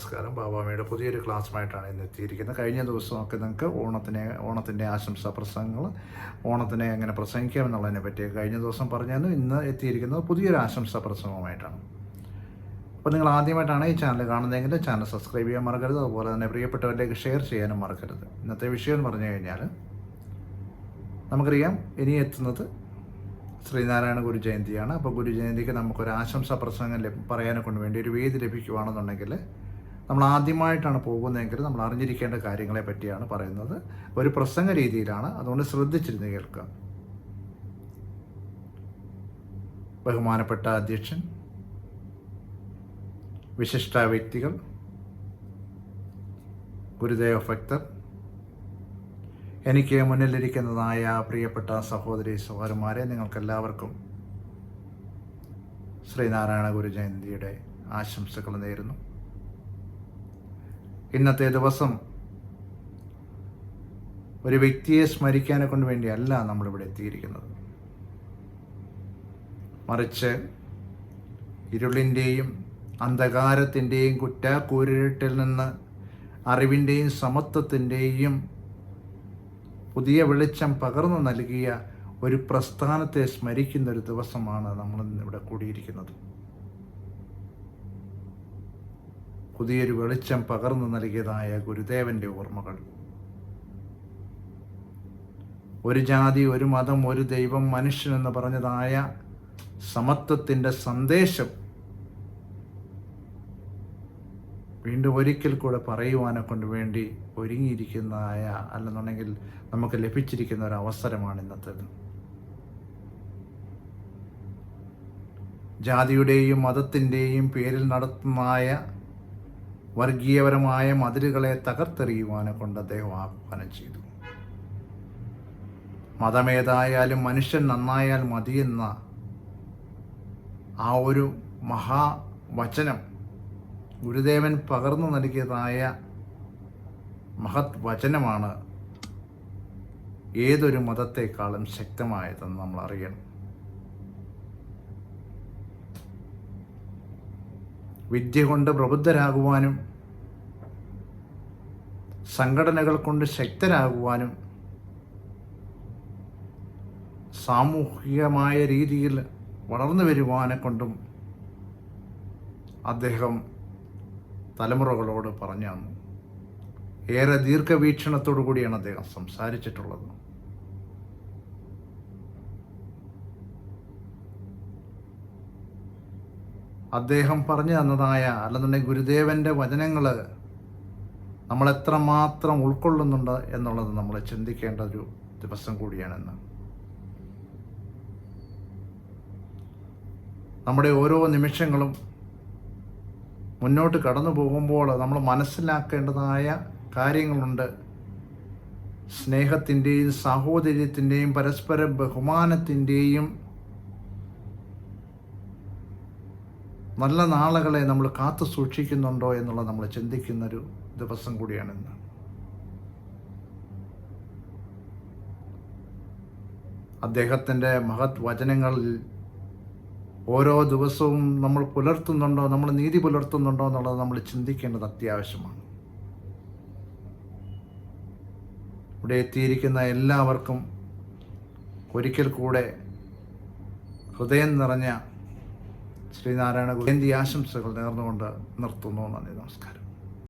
നമസ്കാരം. ബാബാമയുടെ പുതിയൊരു ക്ലാസ്സുമായിട്ടാണ് ഇന്ന് എത്തിയിരിക്കുന്നത്. കഴിഞ്ഞ ദിവസമൊക്കെ നിങ്ങൾക്ക് ഓണത്തിൻ്റെ ആശംസാ പ്രസംഗങ്ങൾ, ഓണത്തിനെ എങ്ങനെ പ്രസംഗിക്കാം എന്നുള്ളതിനെ പറ്റി കഴിഞ്ഞ ദിവസം പറഞ്ഞാലും ഇന്ന് എത്തിയിരിക്കുന്നത് പുതിയൊരു ആശംസാ പ്രസംഗവുമായിട്ടാണ്. അപ്പോൾ നിങ്ങൾ ആദ്യമായിട്ടാണ് ഈ ചാനൽ കാണുന്നതെങ്കിൽ ചാനൽ സബ്സ്ക്രൈബ് ചെയ്യാൻ മറക്കരുത്. അതുപോലെ തന്നെ പ്രിയപ്പെട്ടവരിലേക്ക് ഷെയർ ചെയ്യാനും മറക്കരുത്. ഇന്നത്തെ വിഷയം എന്ന് പറഞ്ഞു കഴിഞ്ഞാൽ നമുക്കറിയാം ഇനി എത്തുന്നത് ശ്രീനാരായണ ഗുരു ജയന്തിയാണ്. അപ്പോൾ ഗുരു ജയന്തിക്ക് നമുക്കൊരു ആശംസാ പ്രസംഗം പറയാനെ കൊണ്ട് വേണ്ടി ഒരു വേദി ലഭിക്കുകയാണെന്നുണ്ടെങ്കിൽ നമ്മൾ ആദ്യമായിട്ടാണ് പോകുന്നതെങ്കിൽ നമ്മൾ അറിഞ്ഞിരിക്കേണ്ട കാര്യങ്ങളെ പറ്റിയാണ് പറയുന്നത്. ഒരു പ്രസംഗ രീതിയിലാണ്, അതുകൊണ്ട് ശ്രദ്ധിച്ചിരുന്ന് കേൾക്കുക. ബഹുമാനപ്പെട്ട അധ്യക്ഷൻ, വിശിഷ്ട വ്യക്തികൾ, ഗുരുദേവ ഭക്തർ, എനിക്ക് മുന്നിലിരിക്കുന്നതായ പ്രിയപ്പെട്ട സഹോദരി സഹോദരന്മാരെ, നിങ്ങൾക്കെല്ലാവർക്കും ശ്രീനാരായണ ഗുരു ജയന്തിയുടെ ആശംസകൾ നേരുന്നു. ഇന്നത്തെ ദിവസം ഒരു വ്യക്തിയെ സ്മരിക്കാനെ കൊണ്ട് വേണ്ടിയല്ല നമ്മളിവിടെ എത്തിയിരിക്കുന്നത്, മറിച്ച് ഇരുളിൻ്റെയും അന്ധകാരത്തിൻ്റെയും കുറ്റാക്കൂരിട്ടിൽ നിന്ന് അറിവിൻ്റെയും സമത്വത്തിൻ്റെയും പുതിയ വെളിച്ചം പകർന്നു നൽകിയ ഒരു പ്രസ്ഥാനത്തെ സ്മരിക്കുന്ന ഒരു ദിവസമാണ് നമ്മൾ ഇവിടെ കൂടിയിരിക്കുന്നത്. പുതിയൊരു വെളിച്ചം പകർന്നു നൽകിയതായ ഗുരുദേവൻ്റെ ഓർമ്മകൾ, ഒരു ജാതി, ഒരു മതം, ഒരു ദൈവം, മനുഷ്യനെന്ന് പറഞ്ഞതായ സമത്വത്തിൻ്റെ സന്ദേശം വീണ്ടും ഒരിക്കൽ കൂടെ പറയുവാനെ കൊണ്ട് വേണ്ടി ഒരുങ്ങിയിരിക്കുന്നതായ, അല്ലെന്നുണ്ടെങ്കിൽ നമുക്ക് ലഭിച്ചിരിക്കുന്ന ഒരു അവസരമാണ് ഇന്നത്തേത്. ജാതിയുടെയും മതത്തിൻ്റെയും പേരിൽ നടത്തുന്നതായ വർഗീയപരമായ മതിലുകളെ തകർത്തെറിയുവാനെ കൊണ്ട് അദ്ദേഹം ആഹ്വാനം ചെയ്തു. മതമേതായാലും മനുഷ്യൻ നന്നായാൽ മതിയെന്ന ആ ഒരു മഹാവചനം ഗുരുദേവൻ പകർന്നു നൽകിയതായ മഹത് വചനമാണ് ഏതൊരു മതത്തെക്കാളും ശക്തമായതെന്ന് നമ്മൾ അറിയണം. വിദ്യ കൊണ്ട് പ്രബുദ്ധരാകുവാനും സംഘടനകൾ കൊണ്ട് ശക്തരാകുവാനും സാമൂഹികമായ രീതിയിൽ വളർന്നു വരുവാനെ കൊണ്ടും അദ്ദേഹം തലമുറകളോട് പറഞ്ഞു തന്നു. ഏറെ ദീർഘവീക്ഷണത്തോടു കൂടിയാണ് അദ്ദേഹം സംസാരിച്ചിട്ടുള്ളത്. അദ്ദേഹം പറഞ്ഞു തന്നതായ, അല്ലെന്നുണ്ടെങ്കിൽ ഗുരുദേവൻ്റെ വചനങ്ങൾ നമ്മൾ എത്രമാത്രം ഉൾക്കൊള്ളുന്നുണ്ട് എന്നുള്ളത് നമ്മൾ ചിന്തിക്കേണ്ട ഒരു ദിവസം കൂടിയാണെന്ന്. നമ്മുടെ ഓരോ നിമിഷങ്ങളും മുന്നോട്ട് കടന്നു പോകുമ്പോൾ നമ്മൾ മനസ്സിലാക്കേണ്ടതായ കാര്യങ്ങളുണ്ട്. സ്നേഹത്തിൻ്റെയും സാഹോദര്യത്തിൻ്റെയും പരസ്പര ബഹുമാനത്തിൻ്റെയും നല്ല നാളുകളെ നമ്മൾ കാത്തു സൂക്ഷിക്കുന്നുണ്ടോ എന്നുള്ളത് നമ്മൾ ചിന്തിക്കുന്നൊരു ദിവസം കൂടിയാണിന്ന്. അദ്ദേഹത്തിൻ്റെ മഹത് വചനങ്ങളിൽ ഓരോ ദിവസവും നമ്മൾ പുലർത്തുന്നുണ്ടോ, നമ്മൾ നീതി പുലർത്തുന്നുണ്ടോ എന്നുള്ളത് നമ്മൾ ചിന്തിക്കേണ്ടത് അത്യാവശ്യമാണ്. ഇവിടെ എത്തിയിരിക്കുന്ന എല്ലാവർക്കും ഒരിക്കൽ കൂടെ ഹൃദയം നിറഞ്ഞ ശ്രീനാരായണ ജയന്തി ആശംസകൾ നേർന്നുകൊണ്ട് നിർത്തുന്നു. നന്ദി, നമസ്കാരം.